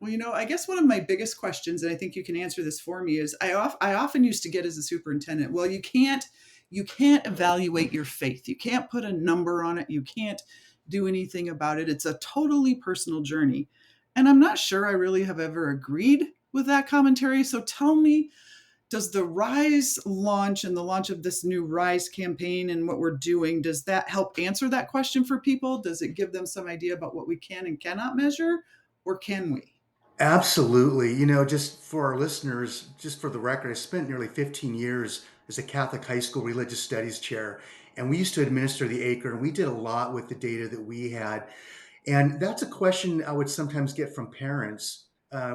Well, I guess one of my biggest questions, and I think you can answer this for me, is I often used to get as a superintendent, well, you can't evaluate your faith. You can't put a number on it. You can't do anything about it. It's a totally personal journey. And I'm not sure I really have ever agreed with that commentary. So tell me, does the Rise launch and the launch of this new Rise campaign and what we're doing, does that help answer that question for people? Does it give them some idea about what we can and cannot measure, or can we? Absolutely. Just for our listeners, just for the record, I spent nearly 15 years as a Catholic high school religious studies chair, and we used to administer the acre, and we did a lot with the data that we had. And that's a question I would sometimes get from parents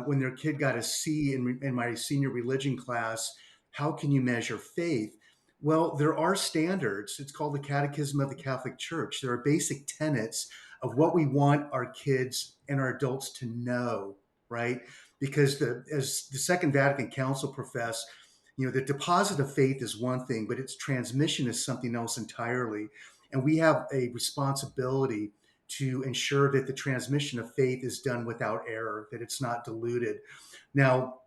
when their kid got a C in my senior religion class. How can you measure faith? Well, there are standards. It's called the Catechism of the Catholic Church. There are basic tenets of what we want our kids and our adults to know, right? Because as the Second Vatican Council professed, the deposit of faith is one thing, but its transmission is something else entirely. And we have a responsibility to ensure that the transmission of faith is done without error, that it's not diluted. Now,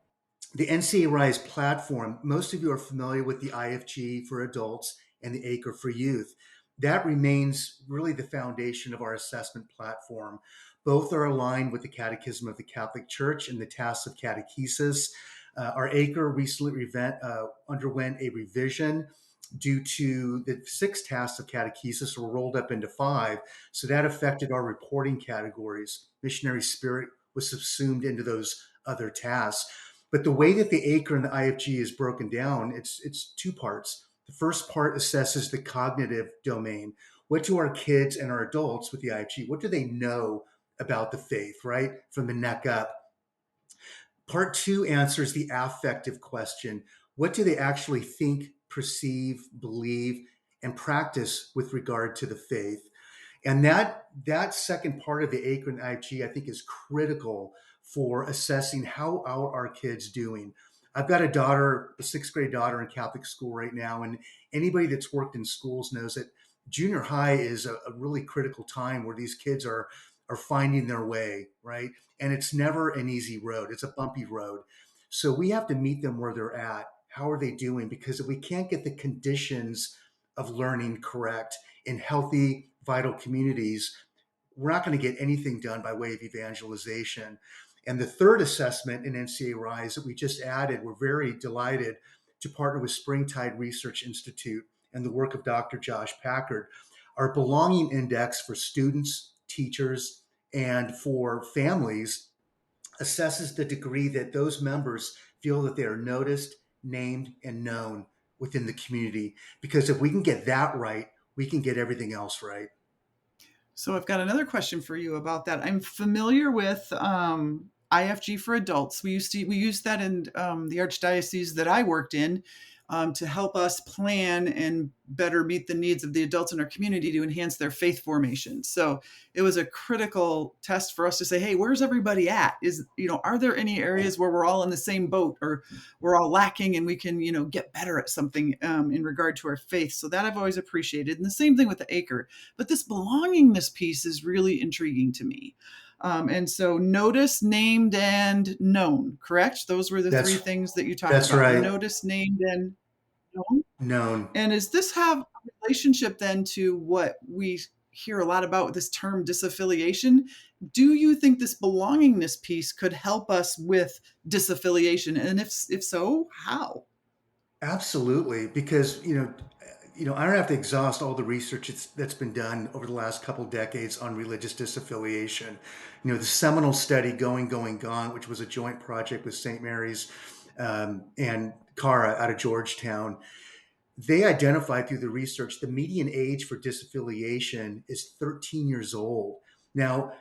the NCEA Rise platform, most of you are familiar with the IFG for adults and the ACRE for youth. That remains really the foundation of our assessment platform. Both are aligned with the Catechism of the Catholic Church and the tasks of catechesis. Our ACRE recently underwent a revision due to the six tasks of catechesis were rolled up into five. So that affected our reporting categories. Missionary spirit was subsumed into those other tasks. But the way that the ACRE and the IFG is broken down, it's two parts. The first part assesses the cognitive domain. What do our kids and our adults with the IFG, what do they know about the faith, right? From the neck up. Part two answers the affective question. What do they actually think, perceive, believe, and practice with regard to the faith? And that second part of the ACRE and IFG, I think, is critical for assessing how our kids doing. I've got a sixth grade daughter in Catholic school right now, and anybody that's worked in schools knows that junior high is a really critical time where these kids are finding their way, right? And it's never an easy road; it's a bumpy road. So we have to meet them where they're at. How are they doing? Because if we can't get the conditions of learning correct in healthy, vital communities, we're not going to get anything done by way of evangelization. And the third assessment in NCA Rise that we just added, we're very delighted to partner with Springtide Research Institute and the work of Dr. Josh Packard. Our belonging index for students, teachers, and for families assesses the degree that those members feel that they are noticed, named, and known within the community. Because if we can get that right, we can get everything else right. So I've got another question for you about that. I'm familiar with IFG for adults. We used that in the archdiocese that I worked in to help us plan and better meet the needs of the adults in our community to enhance their faith formation. So it was a critical test for us to say, hey, where's everybody at? Are there any areas where we're all in the same boat, or we're all lacking and we can, get better at something in regard to our faith? So that I've always appreciated. And the same thing with the acre. But this belongingness piece is really intriguing to me. And so notice, named, and known, correct? Those were the three That's things that you talked that's about: right. notice, named, and known. Known. And does this have a relationship then to what we hear a lot about with this term disaffiliation? Do you think this belongingness piece could help us with disaffiliation? And if so, how? Absolutely, because I don't have to exhaust all the research that's been done over the last couple decades on religious disaffiliation. The seminal study "Going, Going, Gone," which was a joint project with St. Mary's and Cara out of Georgetown, they identified through the research the median age for disaffiliation is 13 years old. Now,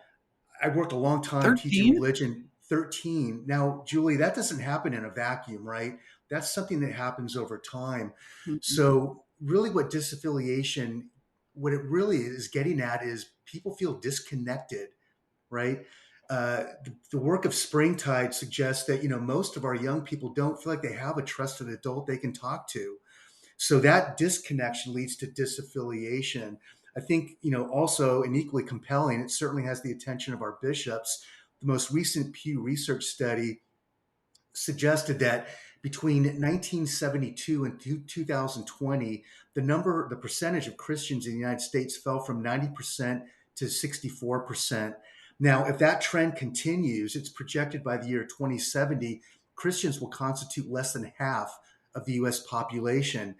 I worked a long time teaching 13? religion, 13. Now, Julie, that doesn't happen in a vacuum, right? That's something that happens over time. Mhm. So, really, what it really is getting at is people feel disconnected, right? The work of Springtide suggests that, most of our young people don't feel like they have a trusted adult they can talk to. So that disconnection leads to disaffiliation. I think, also and equally compelling, it certainly has the attention of our bishops. The most recent Pew Research study suggested that between 1972 and 2020, the percentage of Christians in the United States fell from 90% to 64%. Now, if that trend continues, it's projected by the year 2070, Christians will constitute less than half of the US population.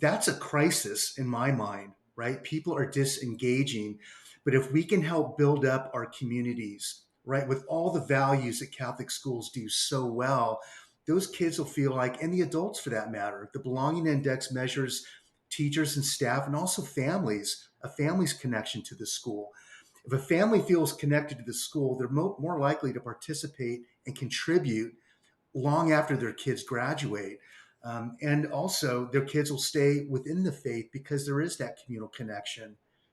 That's a crisis in my mind, right? People are disengaging. But if we can help build up our communities, right, with all the values that Catholic schools do so well, those kids will feel like, and the adults for that matter, the belonging index measures teachers and staff and also families, a family's connection to the school. If a family feels connected to the school, they're more likely to participate and contribute long after their kids graduate. And also, their kids will stay within the faith because there is that communal connection.